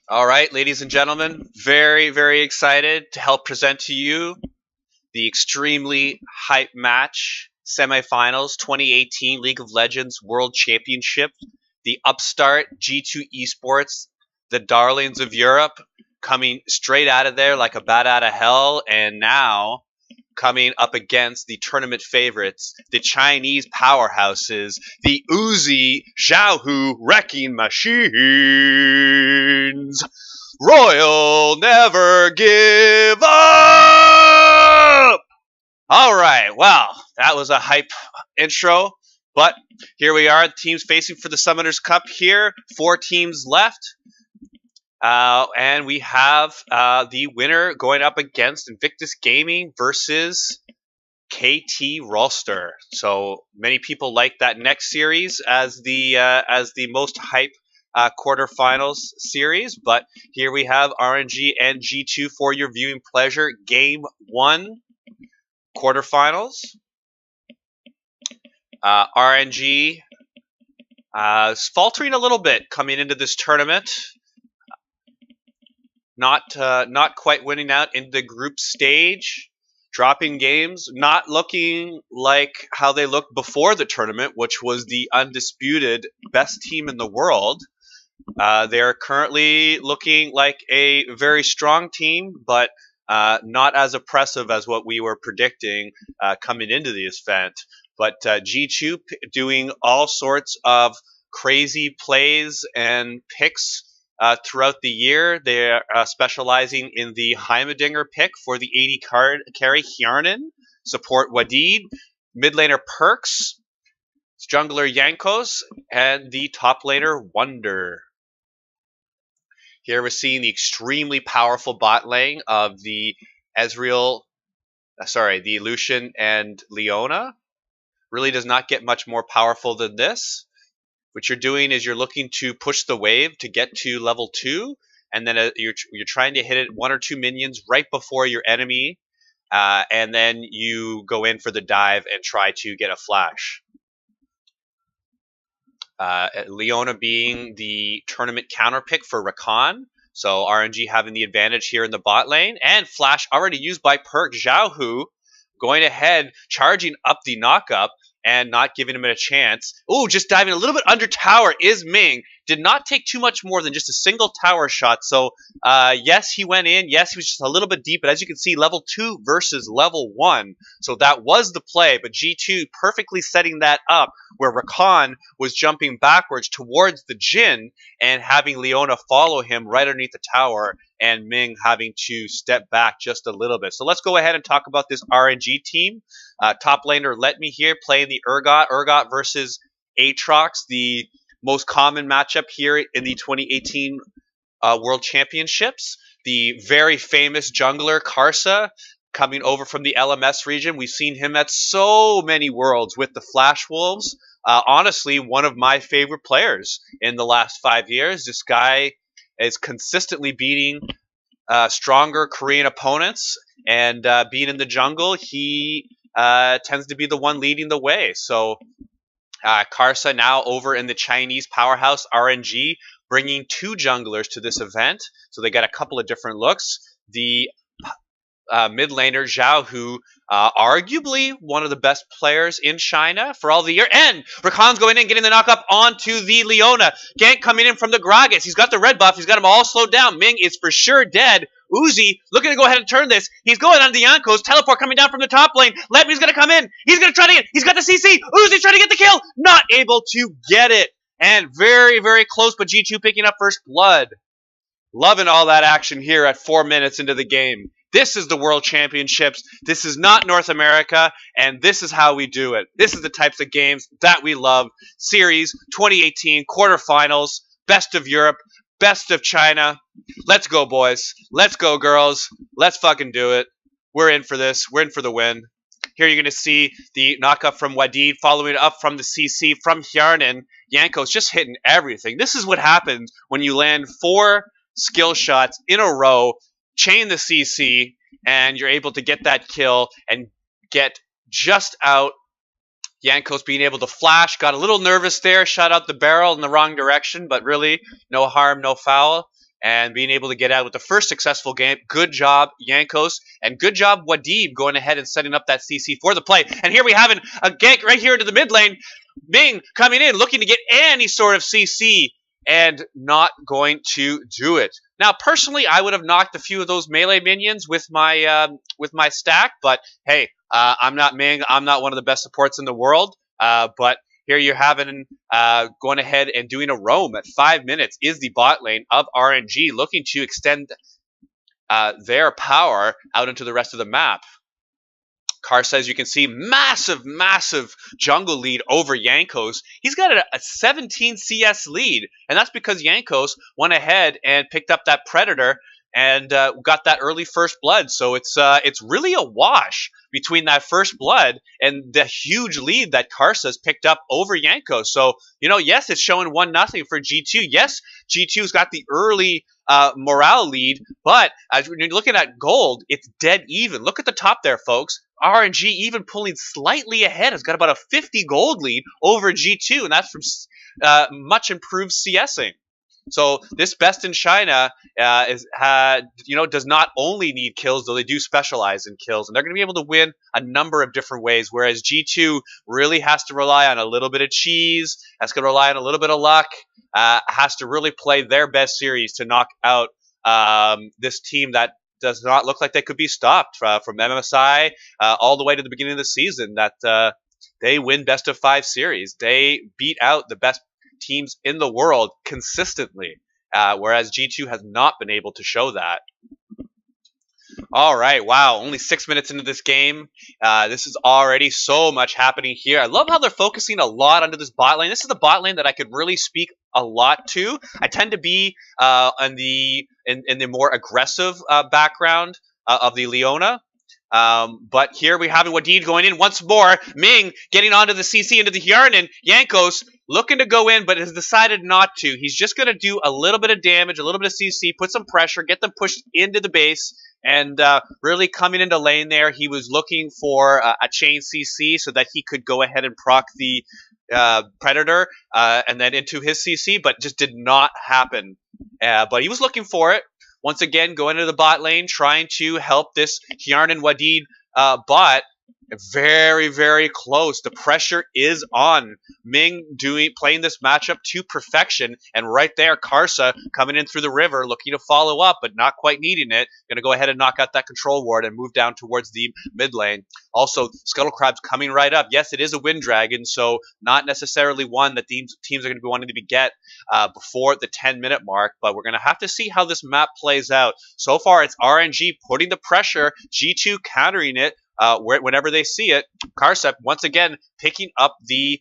All right, ladies and gentlemen, very, very excited to help present to you the extremely hype match semifinals 2018 League of Legends World Championship. The upstart G2 Esports, the darlings of Europe, coming straight out of there like a bat out of hell, and now coming up against the tournament favorites, the Chinese powerhouses, the Uzi Xiaohu Wrecking Machines. Royal never give up! All right, well, that was a hype intro, but here we are, the teams facing for the Summoners Cup here. 4 teams left. And we have the winner going up against Invictus Gaming versus KT Rolster. So many people like that next series as the most hype quarterfinals series. But here we have RNG and G2 for your viewing pleasure. Game 1 quarterfinals. RNG faltering a little bit coming into this tournament. Not quite winning out in the group stage, dropping games, not looking like how they looked before the tournament, which was the undisputed best team in the world. They're currently looking like a very strong team, but not as oppressive as what we were predicting coming into this event. But G2 doing all sorts of crazy plays and picks throughout the year. They're specializing in the Heimerdinger pick for the 80 card carry Hjarnan, support Wadid, mid laner Perks, jungler Yankos, and the top laner Wonder. Here we're seeing the extremely powerful bot lane of the the Lucian and Leona. Really does not get much more powerful than this. What you're doing is you're looking to push the wave to get to level 2, and then you're trying to hit it 1 or 2 minions right before your enemy, and then you go in for the dive and try to get a flash. Leona being the tournament counter pick for Rakan, so RNG having the advantage here in the bot lane, and flash already used by Perk. Xiaohu going ahead, charging up the knockup, and not giving him a chance. Ooh, just diving a little bit under tower is Ming. Did not take too much more than just a single tower shot. So, yes, he went in. Yes, he was just a little bit deep. But as you can see, level 2 versus level 1. So that was the play. But G2 perfectly setting that up where Rakan was jumping backwards towards the Jhin and having Leona follow him right underneath the tower, and Ming having to step back just a little bit. So let's go ahead and talk about this RNG team. Top laner Let Me here playing the Urgot. Urgot versus Aatrox, the most common matchup here in the 2018 World Championships. The very famous jungler Karsa coming over from the LMS region. We've seen him at so many worlds with the Flash Wolves. Honestly, one of my favorite players in the last 5 years. This guy is consistently beating stronger Korean opponents, and being in the jungle, he tends to be the one leading the way. So Karsa now over in the Chinese powerhouse RNG, bringing 2 junglers to this event. So they got a couple of different looks. The mid laner Zhao, who arguably one of the best players in China for all the year. And Rakan's going in, getting the knock up onto the Leona. Gank coming in from the Gragas. He's got the red buff. He's got them all slowed down. Ming is for sure dead. Uzi looking to go ahead and turn this. He's going on the Yankos. Teleport coming down from the top lane. Letme's going to come in. He's going to try to get. He's got the CC. Uzi trying to get the kill. Not able to get it. And very, very close, but G2 picking up first blood. Loving all that action here at 4 minutes into the game. This is the World Championships. This is not North America, and this is how we do it. This is the types of games that we love. Series 2018 quarterfinals, best of Europe, best of China. Let's go, boys. Let's go, girls. Let's fucking do it. We're in for this. We're in for the win. Here you're going to see the knockup from Wadid, following up from the CC from Hjarnan. Yanko's just hitting everything. This is what happens when you land 4 skill shots in a row, chain the CC, and you're able to get that kill and get just out. Yankos being able to flash, got a little nervous there, shot out the barrel in the wrong direction, but really no harm, no foul. and being able to get out with the first successful game. Good job, Yankos, and good job, Wadib, going ahead and setting up that CC for the play. And here we have a gank right here into the mid lane. Ming coming in, looking to get any sort of CC, and not going to do it. Now, personally, I would have knocked a few of those melee minions with my stack, but hey, I'm not Ming. I'm not one of the best supports in the world, but here you're having going ahead and doing a roam at 5 minutes is the bot lane of RNG, looking to extend their power out into the rest of the map. Karsa, as you can see, massive jungle lead over Yankos. He's got a 17 CS lead, and that's because Yankos went ahead and picked up that Predator and got that early first blood. So it's really a wash between that first blood and the huge lead that Karsa's picked up over Yankos. So, yes, it's showing 1-0 for G2. Yes, G2's got the early morale lead, but as when you're looking at gold, it's dead even. Look at the top there, folks. RNG even pulling slightly ahead. Has got about a 50 gold lead over G2, and that's from much improved CSing. So this best in China does not only need kills, though they do specialize in kills, and they're going to be able to win a number of different ways. Whereas G2 really has to rely on a little bit of cheese, has to rely on a little bit of luck, has to really play their best series to knock out this team that does not look like they could be stopped from MSI all the way to the beginning of the season. That they win best of 5 series. They beat out the best teams in the world consistently, whereas G2 has not been able to show that. All right, wow, only 6 minutes into this game. This is already so much happening here. I love how they're focusing a lot onto this bot lane. This is the bot lane that I could really speak a lot to. I tend to be in the more aggressive background of the Leona. But here we have Wadid going in once more. Ming getting onto the CC into the Hjarnan. Yankos looking to go in, but has decided not to. He's just going to do a little bit of damage, a little bit of CC, put some pressure, get them pushed into the base, and really coming into lane there. He was looking for a chain CC so that he could go ahead and proc the Predator and then into his CC, but just did not happen. But he was looking for it. Once again, going into the bot lane, trying to help this Hjarnan Wadid bot. Very close. The pressure is on. Ming playing this matchup to perfection, and right there, Karsa coming in through the river, looking to follow up, but not quite needing it. Going to go ahead and knock out that control ward and move down towards the mid lane. Also, Scuttle Crab's coming right up. Yes, it is a Wind Dragon, so not necessarily one that these teams are going to be wanting to get before the 10-minute mark, but we're going to have to see how this map plays out. So far, it's RNG putting the pressure, G2 countering it, whenever they see it. Karsep once again picking up the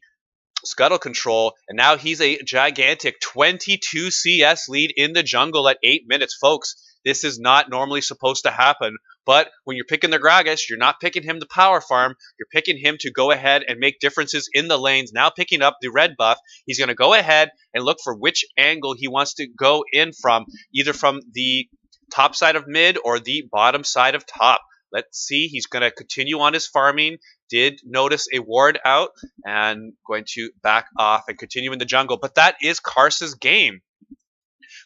scuttle control, and now he's a gigantic 22 CS lead in the jungle at 8 minutes. Folks, this is not normally supposed to happen, but when you're picking the Gragas, you're not picking him to power farm, you're picking him to go ahead and make differences in the lanes. Now picking up the red buff, he's going to go ahead and look for which angle he wants to go in from, either from the top side of mid or the bottom side of top. Let's see. He's going to continue on his farming. Did notice a ward out and going to back off and continue in the jungle. But that is Karsa's game.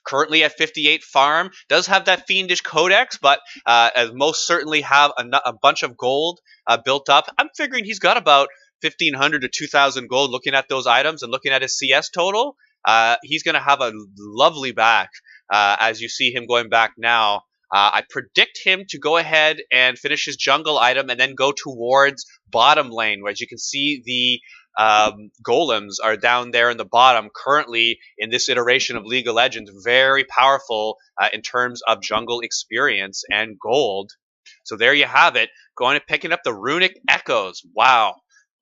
Currently at 58 farm. Does have that fiendish codex, but as most certainly have a bunch of gold built up. I'm figuring he's got about 1,500 to 2,000 gold looking at those items and looking at his CS total. He's going to have a lovely back as you see him going back now. I predict him to go ahead and finish his jungle item and then go towards bottom lane, where as you can see the golems are down there in the bottom currently in this iteration of League of Legends. Very powerful in terms of jungle experience and gold. So there you have it. Going and picking up the Runic Echoes. Wow.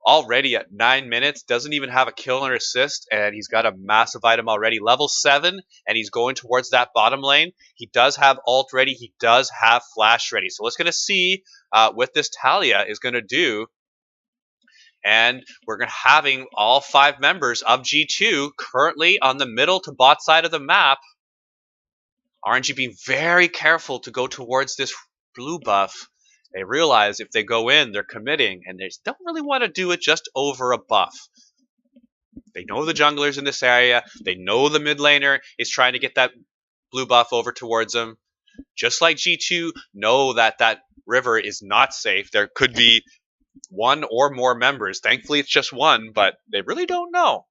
Already at 9 minutes, doesn't even have a kill or assist, and he's got a massive item already. Level 7, and he's going towards that bottom lane. He does have ult ready. He does have flash ready. So let's going to see what this Talia is going to do. And we're going to having all 5 members of G2 currently on the middle to bot side of the map. RNG being very careful to go towards this blue buff. They realize if they go in, they're committing, and they don't really want to do it just over a buff. They know the junglers in this area. They know the mid laner is trying to get that blue buff over towards him. Just like G2 know that that river is not safe. There could be one or more members. Thankfully, it's just one, but they really don't know.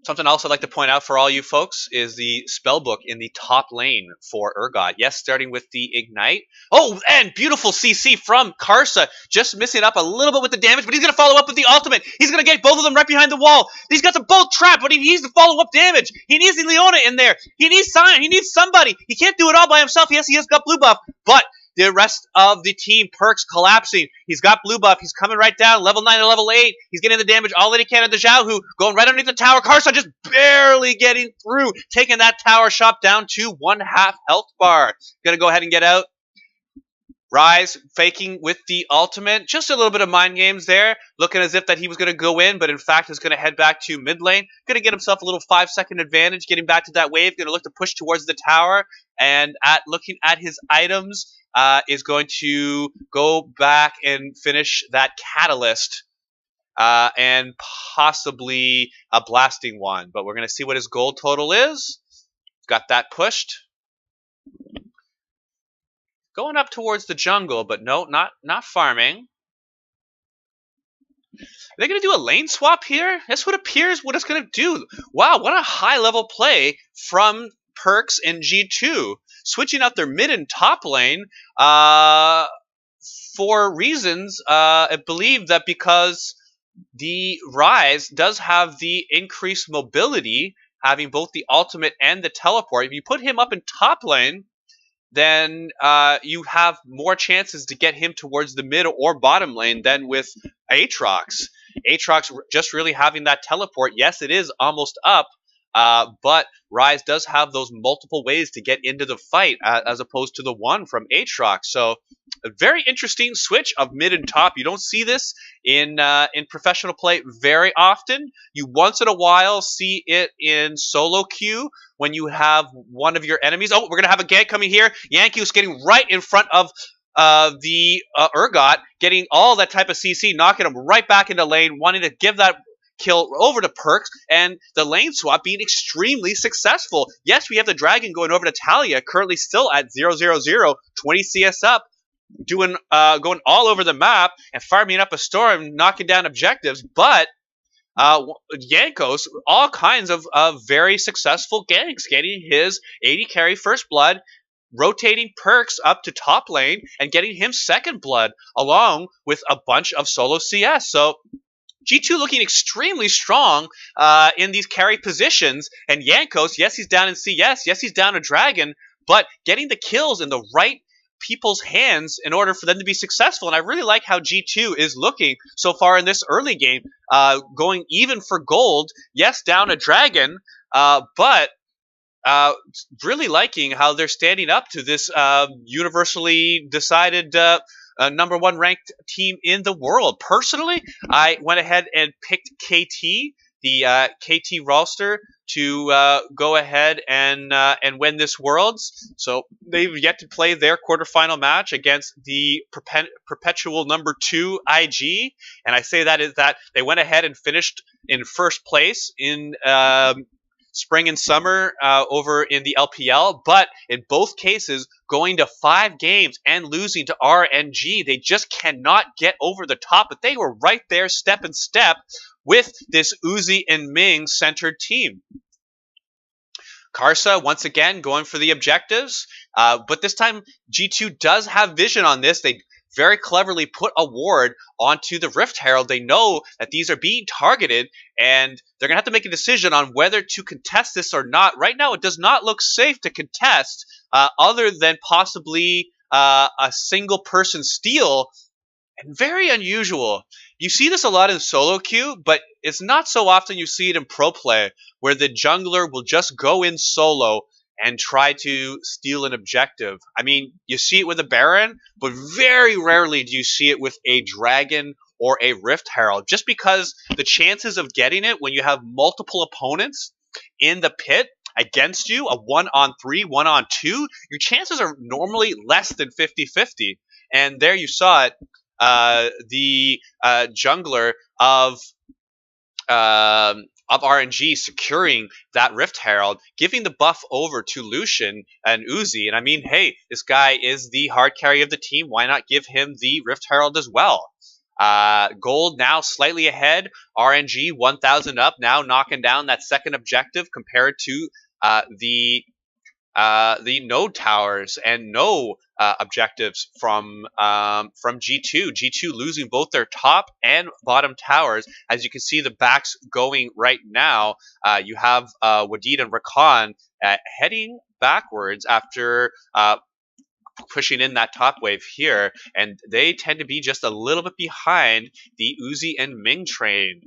Something else I'd like to point out for all you folks is the spell book in the top lane for Urgot. Yes, starting with the Ignite. Oh, and beautiful CC from Karsa. Just missing up a little bit with the damage, but he's going to follow up with the ultimate. He's going to get both of them right behind the wall. He's got them both trapped, but he needs to follow up damage. He needs the Leona in there. He needs Sion. He needs somebody. He can't do it all by himself. Yes, he has got blue buff, but the rest of the team, Perks collapsing. He's got blue buff. He's coming right down, level 9 to level 8. He's getting the damage all that he can at the Xiaohu, going right underneath the tower. Karsa just barely getting through, taking that tower shot down to 1/2 health bar. Gonna go ahead and get out. Rise faking with the ultimate. Just a little bit of mind games there. Looking as if that he was going to go in, but in fact is going to head back to mid lane. Going to get himself a little 5-second advantage, getting back to that wave. Going to look to push towards the tower. And looking at his items, is going to go back and finish that catalyst. And possibly a blasting one. But we're going to see what his gold total is. Got that pushed. Going up towards the jungle, but no, not farming. Are they going to do a lane swap here? That's what appears what it's going to do. Wow, what a high-level play from Perks and G2. Switching out their mid and top lane for reasons, I believe that because the Rise does have the increased mobility, having both the ultimate and the teleport. If you put him up in top lane, then you have more chances to get him towards the mid or bottom lane than with Aatrox. Aatrox just really having that teleport. Yes, it is almost up, but Rise does have those multiple ways to get into the fight as opposed to the one from Aatrox. So a very interesting switch of mid and top. You don't see this in professional play very often. You once in a while see it in solo queue when you have one of your enemies. Oh, we're going to have a gank coming here. Yankees getting right in front of the Urgot, getting all that type of CC, knocking him right back into lane, wanting to give that kill over to Perks, and the lane swap being extremely successful. Yes, we have the Dragon going over to Talia, currently still at 0-0-0, 20 CS up, doing going all over the map and farming up a storm, knocking down objectives, but Yankos, all kinds of very successful ganks, getting his 80 carry first blood, rotating Perks up to top lane, and getting him second blood, along with a bunch of solo CS. So G2 looking extremely strong in these carry positions, and Yankos, yes, he's down in CS, yes, he's down a Dragon, but getting the kills in the right people's hands in order for them to be successful. And I really like how G2 is looking so far in this early game, going even for gold. Yes, down a Dragon, but really liking how they're standing up to this universally decided number 1 ranked team in the world. Personally, I went ahead and picked KT, the KT roster, to go ahead and win this Worlds. So they've yet to play their quarterfinal match against the perpetual number 2 IG, and I say that is that they went ahead and finished in first place in spring and summer over in the LPL, but in both cases going to 5 games and losing to RNG. They just cannot get over the top, but they were right there step in step with this Uzi and Ming centered team. Karsa, once again, going for the objectives, but this time G2 does have vision on this. They very cleverly put a ward onto the Rift Herald. They know that these are being targeted, and they're going to have to make a decision on whether to contest this or not. Right now, it does not look safe to contest, other than possibly a single-person steal, and very unusual. You see this a lot in solo queue, but it's not so often you see it in pro play, where the jungler will just go in solo and try to steal an objective. I mean, you see it with a Baron, but very rarely do you see it with a Dragon or a Rift Herald, just because the chances of getting it when you have multiple opponents in the pit against you, a 1-on-3, 1-on-2, your chances are normally less than 50-50. And there you saw it, the jungler of of RNG securing that Rift Herald, giving the buff over to Lucian and Uzi. And I mean, hey, this guy is the hard carry of the team. Why not give him the Rift Herald as well? Gold now slightly ahead. RNG 1,000 up, now knocking down that second objective compared to the node towers and no objectives from G2. G2 losing both their top and bottom towers. As you can see, the backs going right now. You have Wadid and Rakan heading backwards after pushing in that top wave here, and they tend to be just a little bit behind the Uzi and Ming train.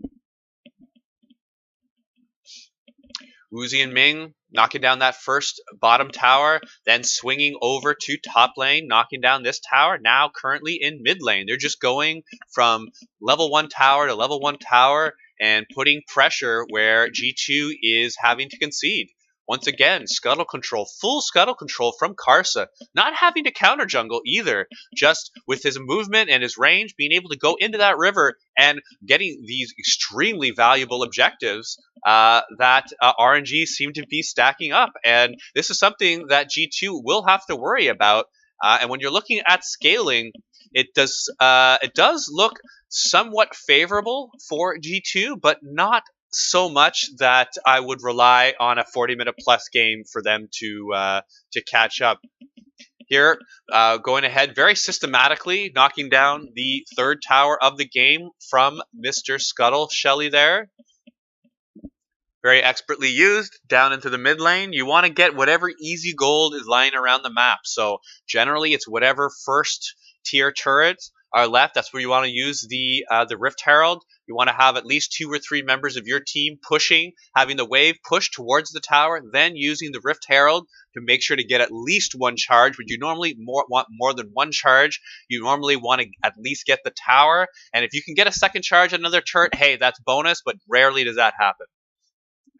Uzi and Ming knocking down that first bottom tower, then swinging over to top lane, knocking down this tower, now currently in mid lane. They're just going from level 1 tower to level 1 tower and putting pressure where G2 is having to concede. Once again, scuttle control, full scuttle control from Karsa, not having to counter jungle either, just with his movement and his range, being able to go into that river and getting these extremely valuable objectives that RNG seem to be stacking up. And this is something that G2 will have to worry about. And when you're looking at scaling, it does look somewhat favorable for G2, but not so much that I would rely on a 40-minute plus game for them to catch up. Here, going ahead very systematically, knocking down the third tower of the game from Mr. Scuttle Shelly there. Very expertly used down into the mid lane. You want to get whatever easy gold is lying around the map. So generally, it's whatever first tier turrets are left. That's where you want to use the Rift Herald. You want to have at least 2 or 3 members of your team pushing, having the wave push towards the tower, then using the Rift Herald to make sure to get at least 1 charge. But you normally want more than 1 charge. You normally want to at least get the tower. And if you can get a second charge on another turret, hey, that's bonus, but rarely does that happen.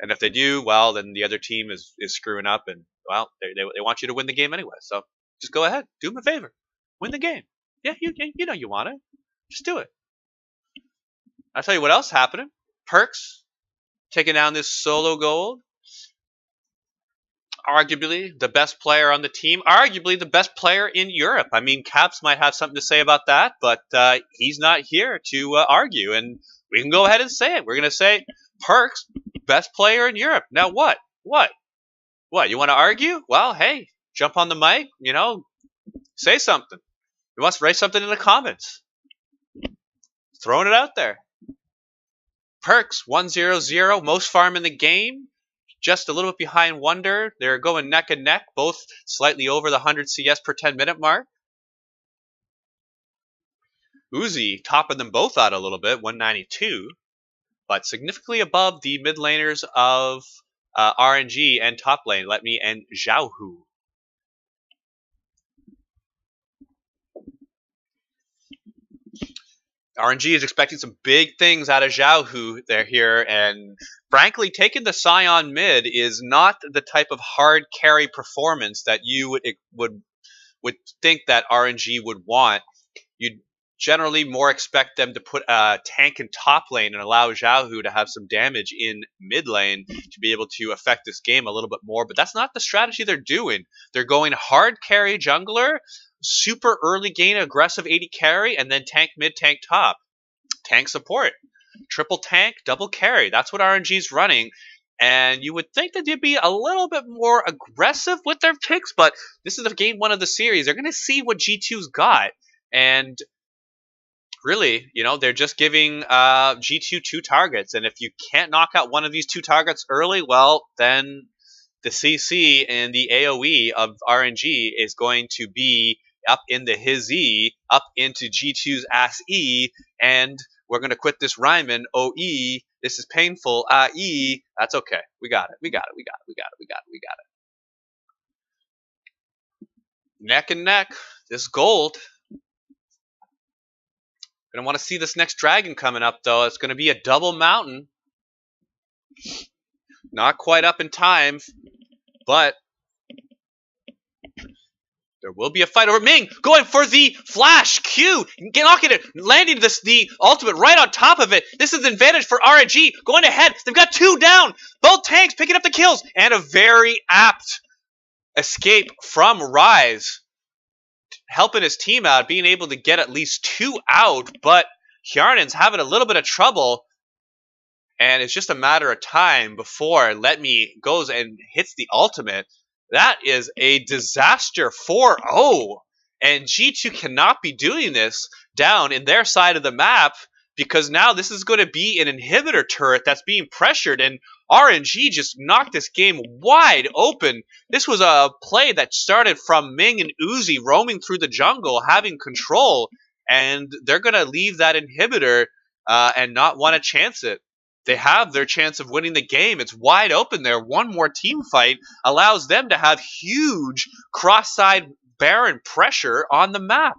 And if they do, well, then the other team is screwing up, and, well, they want you to win the game anyway. So just go ahead. Do them a favor. Win the game. Yeah, you know you want it. Just do it. I'll tell you what else happening. Perks taking down this solo gold. Arguably the best player on the team. Arguably the best player in Europe. I mean, Caps might have something to say about that, but he's not here to argue. And we can go ahead and say it. We're going to say Perks, best player in Europe. Now what? What? You want to argue? Well, hey, jump on the mic, say something. You want to write something in the comments. Throwing it out there. Perks 1-0-0, most farm in the game. Just a little bit behind Wonder. They're going neck and neck, both slightly over the 100 CS per 10-minute mark. Uzi topping them both out a little bit, 192, but significantly above the mid laners of RNG and top lane, Let Me and Xiaohu. RNG is expecting some big things out of Xiaohu there here, and frankly, taking the Scion mid is not the type of hard carry performance that you would think that RNG would want. You'd generally more expect them to put a tank in top lane and allow Xiaohu to have some damage in mid lane to be able to affect this game a little bit more, but that's not the strategy they're doing. They're going hard carry jungler, super early gain aggressive AD carry, and then tank mid, tank top. Tank support. Triple tank, double carry. That's what RNG's running. And you would think that they'd be a little bit more aggressive with their picks, but this is the game 1 of the series. They're going to see what G2's got. And really, they're just giving G2 2 targets. And if you can't knock out one of these 2 targets early, well, then the CC and the AoE of RNG is going to be up into his E, up into G2's ass E, and we're going to quit this rhyming. OE, this is painful. E, that's okay. We got it. Neck and neck. This gold. Gonna want to see this next dragon coming up, though. It's going to be a double mountain. Not quite up in time, but There will be a fight over Ming going for the flash Q, knocking it, landing the ultimate right on top of it. This is an advantage for RNG going ahead. They've got 2 down. Both tanks picking up the kills and a very apt escape from Rise, helping his team out, being able to get at least 2 out. But Hjarnen's having a little bit of trouble. And it's just a matter of time before Let Me goes and hits the ultimate. That is a disaster 4-0. And G2 cannot be doing this down in their side of the map, because now this is going to be an inhibitor turret that's being pressured, and RNG just knocked this game wide open. This was a play that started from Ming and Uzi roaming through the jungle, having control, and they're going to leave that inhibitor and not want to chance it. They have their chance of winning the game. It's wide open there. One more team fight allows them to have huge cross-side Baron pressure on the map.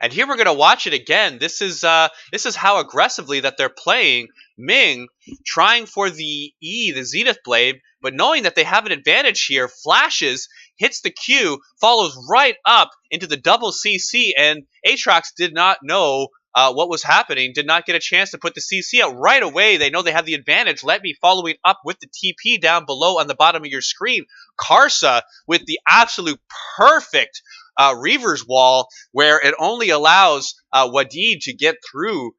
And here we're going to watch it again. This is how aggressively that they're playing. Ming trying for the E, the Zenith Blade, but knowing that they have an advantage here, flashes, hits the Q, follows right up into the double CC, and Aatrox did not know what was happening, did not get a chance to put the CC out right away. They know they have the advantage. Let Me following up with the TP down below on the bottom of your screen. Karsa with the absolute perfect Reaver's Wall, where it only allows Wadid to get through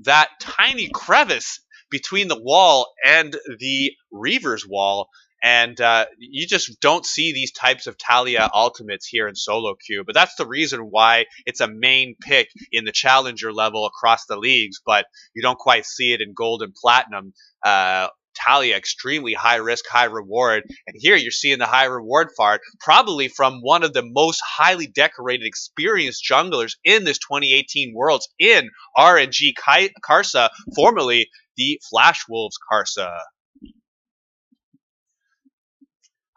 that tiny crevice between the wall and the Reaver's Wall. And you just don't see these types of Talia ultimates here in solo queue. But that's the reason why it's a main pick in the challenger level across the leagues. But you don't quite see it in gold and platinum. Talia, extremely high risk, high reward. And here you're seeing the high reward fart, probably from one of the most highly decorated, experienced junglers in this 2018 Worlds, in RNG Karsa, formerly the Flash Wolves Karsa.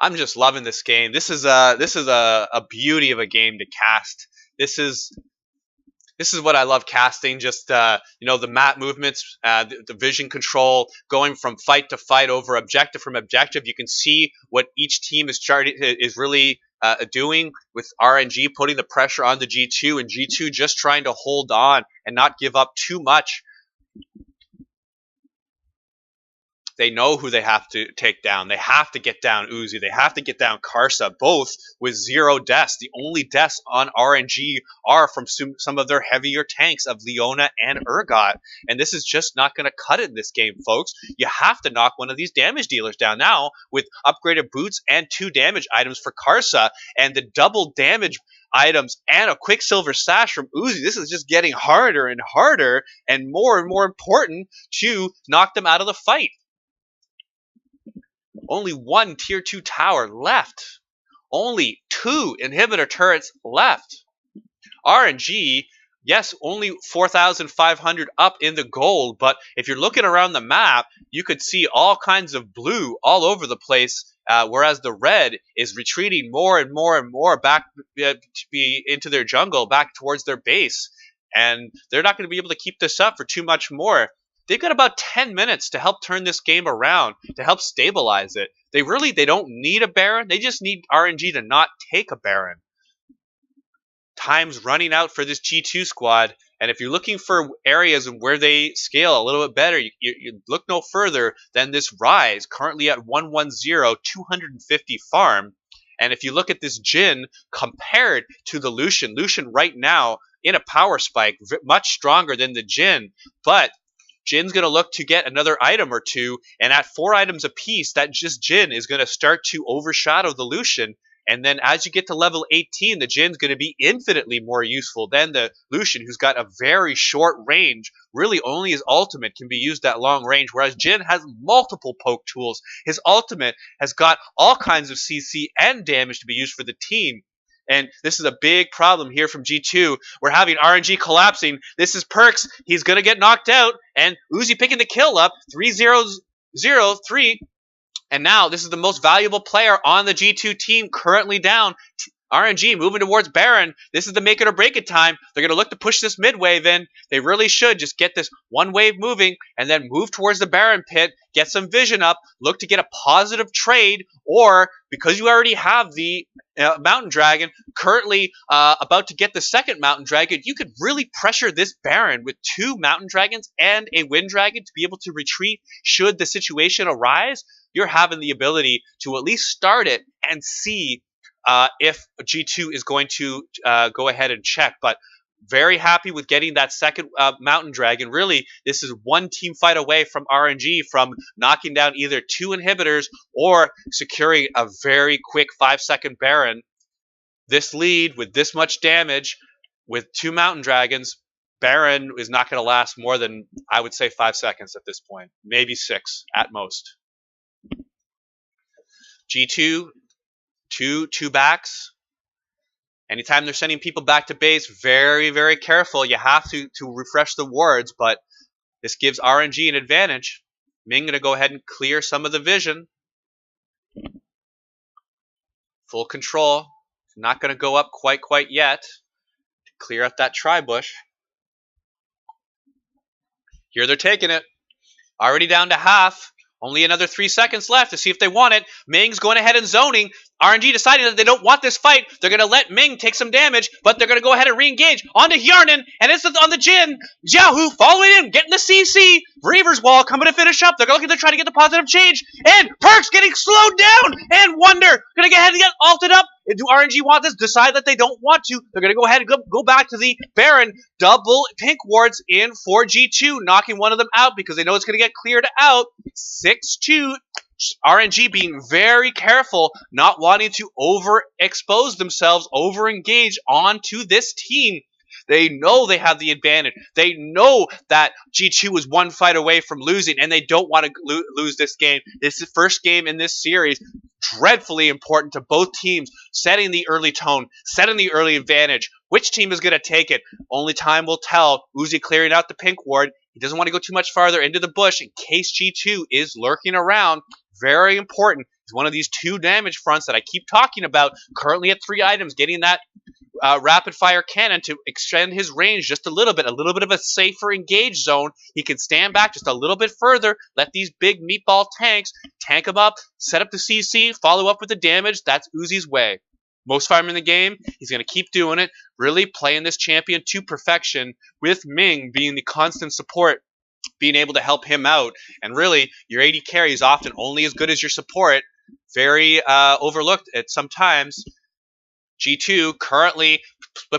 I'm just loving this game. This is a beauty of a game to cast. This is what I love casting. Just the map movements, the vision control, going from fight to fight over objective from objective. You can see what each team is really doing, with RNG putting the pressure on the G2, and G2 just trying to hold on and not give up too much. They know who they have to take down. They have to get down Uzi. They have to get down Karsa, both with 0 deaths. The only deaths on RNG are from some of their heavier tanks of Leona and Urgot. And this is just not going to cut it in this game, folks. You have to knock one of these damage dealers down now with upgraded boots and 2 damage items for Karsa, and the double damage items and a Quicksilver Sash from Uzi. This is just getting harder and harder and more important to knock them out of the fight. Only 1 tier 2 tower left. Only 2 inhibitor turrets left. RNG, yes, only 4,500 up in the gold, but if you're looking around the map, you could see all kinds of blue all over the place, whereas the red is retreating more and more back to be into their jungle, back towards their base. And they're not going to be able to keep this up for too much more. They've got about 10 minutes to help turn this game around, to help stabilize it. They don't need a Baron. They just need RNG to not take a Baron. Time's running out for this G2 squad. And if you're looking for areas where they scale a little bit better, you look no further than this Rise, currently at 110, 250 farm. And if you look at this Jhin compared to the Lucian right now in a power spike, much stronger than the Jhin, but Jin's going to look to get another item or 2, and at 4 items apiece, that just Jhin is going to start to overshadow the Lucian. And then as you get to level 18, the Jin's going to be infinitely more useful than the Lucian, who's got a very short range. Really, only his ultimate can be used at long range, whereas Jhin has multiple poke tools. His ultimate has got all kinds of CC and damage to be used for the team. And this is a big problem here from G2. We're having RNG collapsing. This is Perks. He's going to get knocked out. And Uzi picking the kill up. 3-0-0-3. And now this is the most valuable player on the G2 team, currently down. RNG moving towards Baron. This is the make it or break it time. They're going to look to push this mid wave in. They really should just get this one wave moving and then move towards the Baron pit, get some vision up, look to get a positive trade, or because you already have the Mountain Dragon, currently about to get the second Mountain Dragon, you could really pressure this Baron with 2 Mountain Dragons and a Wind Dragon to be able to retreat should the situation arise. You're having the ability to at least start it and see if G2 is going to go ahead and check. But very happy with getting that second Mountain Dragon. Really, this is one team fight away from RNG from knocking down either 2 inhibitors or securing a very quick 5-second Baron. This lead with this much damage with 2 Mountain Dragons, Baron is not going to last more than, I would say, 5 seconds at this point. Maybe 6 at most. G2, two backs. Anytime they're sending people back to base, very, very careful. You have to refresh the wards, but this gives RNG an advantage. Ming going to go ahead and clear some of the vision. Full control. Not going to go up quite yet. Clear out that tri-bush. Here they're taking it. Already down to half. Only another 3 seconds left to see if they want it. Ming's going ahead and zoning. RNG deciding that they don't want this fight. They're going to let Ming take some damage, but they're going to go ahead and re-engage onto Hjarnan, and it's on the Jin. Xiaohu following in, getting the CC. Reaver's Wall coming to finish up. They're looking to try to get the positive change, and Perk's getting slowed down, and Wonder going to get ahead and get ulted up. Do RNG want this? Decide that they don't want to. They're going to go ahead and go back to the Baron. Double pink wards in for G2, knocking one of them out because they know it's going to get cleared out. 6-2. RNG being very careful, not wanting to overexpose themselves, overengage onto this team. They know they have the advantage. They know that G2 is one fight away from losing, and they don't want to lose this game. This is the first game in this series. Dreadfully important to both teams, setting the early tone, setting the early advantage. Which team is going to take it? Only time will tell. Uzi clearing out the pink ward. He doesn't want to go too much farther into the bush in case G2 is lurking around. Very important. He's one of these 2 damage fronts that I keep talking about. Currently at 3 items, getting that rapid fire cannon to extend his range just a little bit of a safer engage zone. He can stand back just a little bit further, let these big meatball tanks tank him up, set up the CC, follow up with the damage. That's Uzi's way. Most farm in the game, he's going to keep doing it, really playing this champion to perfection, with Ming being the constant support, being able to help him out. And really, your AD carry is often only as good as your support. Very overlooked at sometimes. G2 currently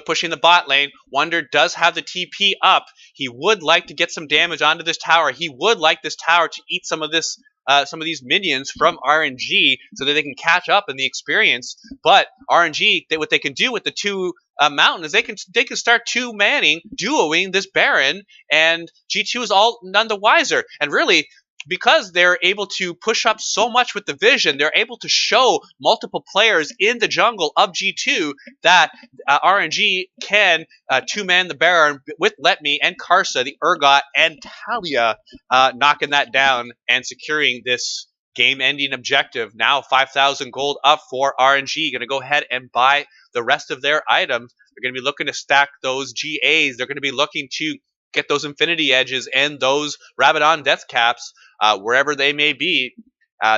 pushing the bot lane. Wonder does have the TP up. He would like to get some damage onto this tower. He would like this tower to eat some of these minions from RNG so that they can catch up in the experience. But RNG, what they can do with the 2 mountain is they can start 2-manning, duoing this Baron, and G2 is all none the wiser. And really, because they're able to push up so much with the vision, they're able to show multiple players in the jungle of G2 that RNG can 2-man the Baron with Let Me and Karsa, the Urgot, and Talia, knocking that down and securing this game-ending objective. Now 5,000 gold up for RNG. Going to go ahead and buy the rest of their items. They're going to be looking to stack those GAs. They're going to be looking to get those Infinity Edges and those Rabadon Death Caps, wherever they may be.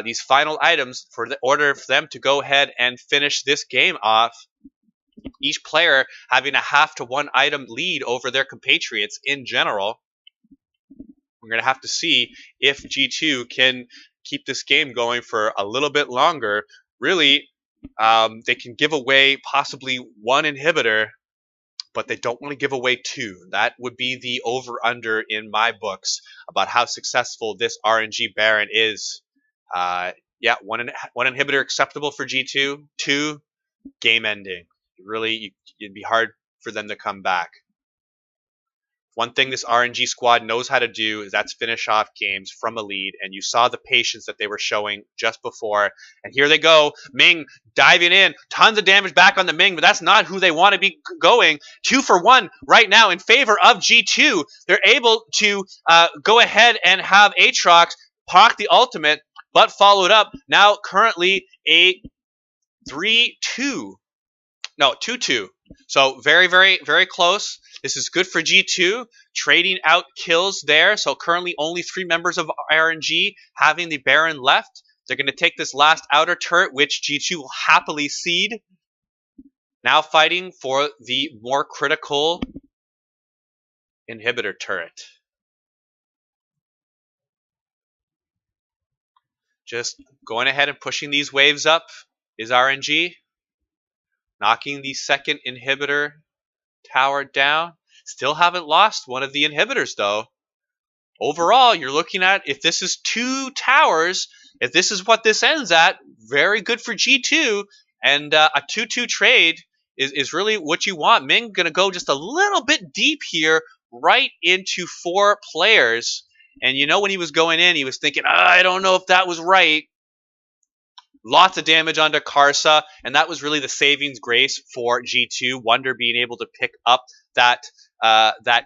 These final items for the order for them to go ahead and finish this game off. Each player having a 0.5 to 1 item lead over their compatriots in general. We're going to have to see if G2 can keep this game going for a little bit longer. Really, they can give away possibly 1 inhibitor, but they don't want to give away 2. That would be the over-under in my books about how successful this RNG Baron is. Yeah, one inhibitor acceptable for G2. 2, game ending. Really, it'd be hard for them to come back. One thing this RNG squad knows how to do is that's finish off games from a lead, and you saw the patience that they were showing just before. And here they go, Ming diving in, tons of damage back on the Ming, but that's not who they want to be going. 2 for 1 right now in favor of G2. They're able to go ahead and have Aatrox proc the ultimate, but followed up. Now currently a 3-2 No, 2-2. So very, very, very close. This is good for G2. Trading out kills there. So currently only 3 members of RNG having the Baron left. They're going to take this last outer turret, which G2 will happily cede. Now fighting for the more critical inhibitor turret. Just going ahead and pushing these waves up is RNG. Knocking the second inhibitor tower down. Still haven't lost one of the inhibitors, though. Overall, you're looking at, if this is 2 towers, if this is what this ends at, very good for G2. And a 2-2 trade is really what you want. Ming going to go just a little bit deep here, right into 4 players. And you know, when he was going in, he was thinking, I don't know if that was right. Lots of damage onto Karsa, and that was really the savings grace for G2. Wonder being able to pick up that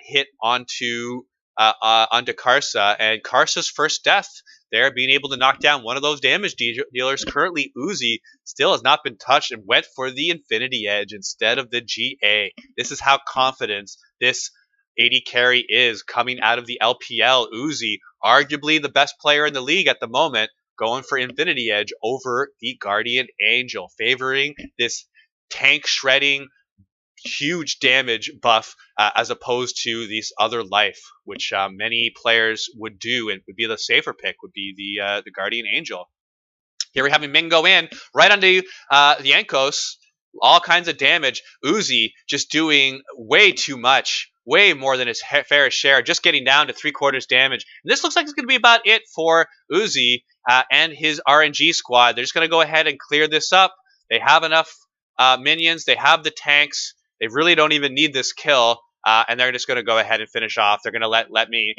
hit onto Karsa, and Karsa's first death there, being able to knock down one of those damage dealers. Currently, Uzi still has not been touched and went for the Infinity Edge instead of the GA. This is how confident this AD carry is coming out of the LPL. Uzi, arguably the best player in the league at the moment, going for Infinity Edge over the Guardian Angel, favoring this tank shredding, huge damage buff as opposed to these other life, which many players would do and would be the safer pick, would be the Guardian Angel. Here we have Ming go in right onto the Yankos, all kinds of damage. Uzi just doing way too much, way more than his fair share, just getting down to 3/4 damage. And this looks like it's going to be about it for Uzi and his RNG squad. They're just going to go ahead and clear this up. They have enough minions. They have the tanks. They really don't even need this kill. And they're just going to go ahead and finish off. They're going to let me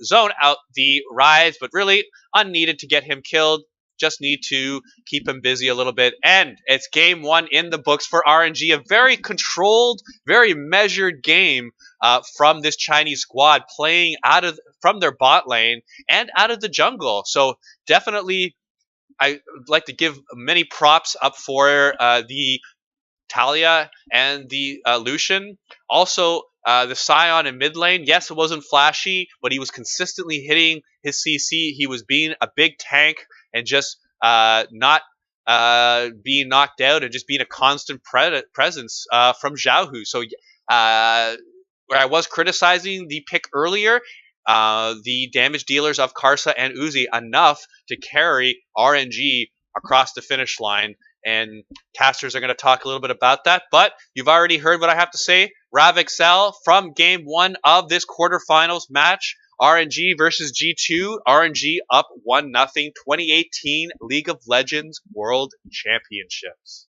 zone out the Rise, but really unneeded to get him killed. Just need to keep him busy a little bit. And it's game 1 in the books for RNG. A very controlled, very measured game from this Chinese squad, playing from their bot lane and out of the jungle. So definitely, I'd like to give many props up for the Talia and the Lucian. Also, the Scion in mid lane, yes, it wasn't flashy, but he was consistently hitting his CC. He was being a big tank and just not being knocked out and just being a constant presence from Xiaohu. So where I was criticizing the pick earlier, the damage dealers of Karsa and Uzi enough to carry RNG across the finish line. And casters are going to talk a little bit about that. But you've already heard what I have to say. Rav Exel from game 1 of this quarterfinals match. RNG versus G2. RNG up 1-0. 2018 League of Legends World Championships.